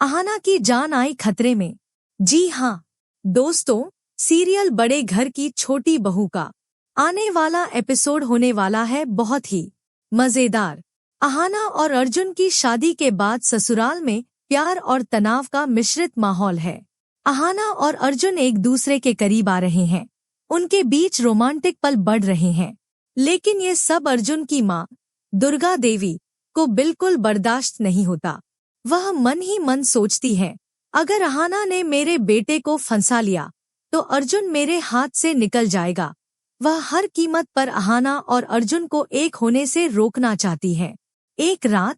अहाना की जान आई खतरे में। जी हाँ दोस्तों, सीरियल बड़े घर की छोटी बहू का आने वाला एपिसोड होने वाला है बहुत ही मजेदार। अहाना और अर्जुन की शादी के बाद ससुराल में प्यार और तनाव का मिश्रित माहौल है। अहाना और अर्जुन एक दूसरे के करीब आ रहे हैं, उनके बीच रोमांटिक पल बढ़ रहे हैं, लेकिन ये सब अर्जुन की माँ दुर्गा देवी को बिल्कुल बर्दाश्त नहीं होता। वह मन ही मन सोचती है, अगर अहाना ने मेरे बेटे को फंसा लिया तो अर्जुन मेरे हाथ से निकल जाएगा। वह हर कीमत पर अहाना और अर्जुन को एक होने से रोकना चाहती है। एक रात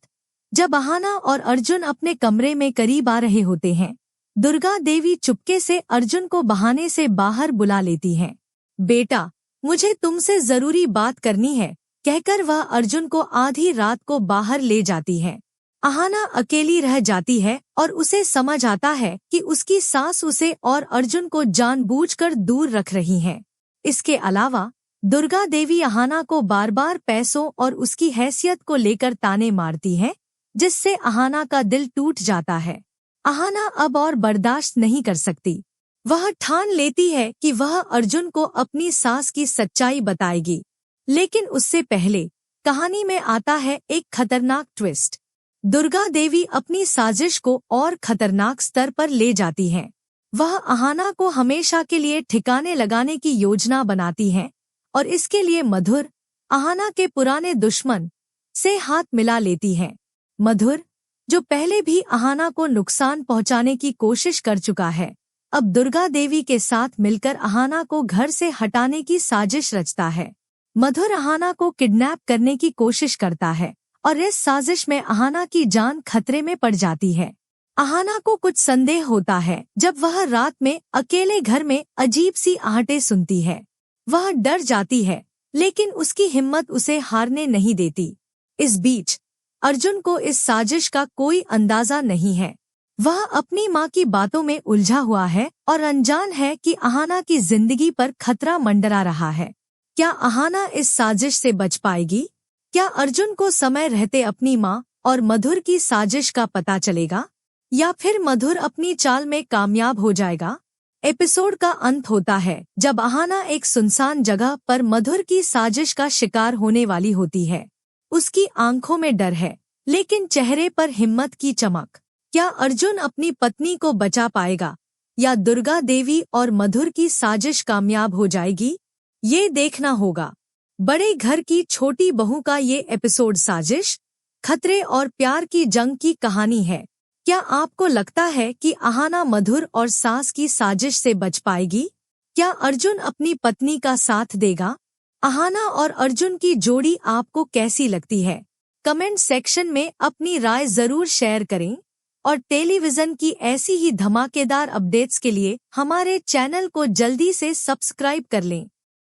जब अहाना और अर्जुन अपने कमरे में करीब आ रहे होते हैं, दुर्गा देवी चुपके से अर्जुन को बहाने से बाहर बुला लेती हैं। बेटा, मुझे तुमसे जरूरी बात करनी है, कहकर वह अर्जुन को आधी रात को बाहर ले जाती है। अहाना अकेली रह जाती है और उसे समझ आता है कि उसकी सास उसे और अर्जुन को जानबूझकर दूर रख रही है। इसके अलावा दुर्गा देवी अहाना को बार बार पैसों और उसकी हैसियत को लेकर ताने मारती है, जिससे अहाना का दिल टूट जाता है। अहाना अब और बर्दाश्त नहीं कर सकती। वह ठान लेती है कि वह अर्जुन को अपनी सास की सच्चाई बताएगी, लेकिन उससे पहले कहानी में आता है एक खतरनाक ट्विस्ट। दुर्गा देवी अपनी साजिश को और खतरनाक स्तर पर ले जाती है। वह अहाना को हमेशा के लिए ठिकाने लगाने की योजना बनाती है और इसके लिए मधुर, अहाना के पुराने दुश्मन, से हाथ मिला लेती है। मधुर, जो पहले भी अहाना को नुकसान पहुंचाने की कोशिश कर चुका है, अब दुर्गा देवी के साथ मिलकर अहाना को घर से हटाने की साजिश रचता है। मधुर अहाना को किडनैप करने की कोशिश करता है और इस साजिश में अहाना की जान खतरे में पड़ जाती है। अहाना को कुछ संदेह होता है जब वह रात में अकेले घर में अजीब सी आहटें सुनती है। वह डर जाती है, लेकिन उसकी हिम्मत उसे हारने नहीं देती। इस बीच अर्जुन को इस साजिश का कोई अंदाजा नहीं है। वह अपनी माँ की बातों में उलझा हुआ है और अनजान है कि अहाना की जिंदगी पर खतरा मंडरा रहा है। क्या अहाना इस साजिश से बच पाएगी? क्या अर्जुन को समय रहते अपनी माँ और मधुर की साजिश का पता चलेगा, या फिर मधुर अपनी चाल में कामयाब हो जाएगा? एपिसोड का अंत होता है जब अहाना एक सुनसान जगह पर मधुर की साजिश का शिकार होने वाली होती है। उसकी आंखों में डर है, लेकिन चेहरे पर हिम्मत की चमक। क्या अर्जुन अपनी पत्नी को बचा पाएगा, या दुर्गा देवी और मधुर की साजिश कामयाब हो जाएगी? ये देखना होगा। बड़े घर की छोटी बहू का ये एपिसोड साजिश, खतरे और प्यार की जंग की कहानी है। क्या आपको लगता है कि अहाना मधुर और सास की साजिश से बच पाएगी? क्या अर्जुन अपनी पत्नी का साथ देगा? अहाना और अर्जुन की जोड़ी आपको कैसी लगती है? कमेंट सेक्शन में अपनी राय जरूर शेयर करें और टेलीविजन की ऐसी ही धमाकेदार अपडेट्स के लिए हमारे चैनल को जल्दी से सब्सक्राइब कर लें।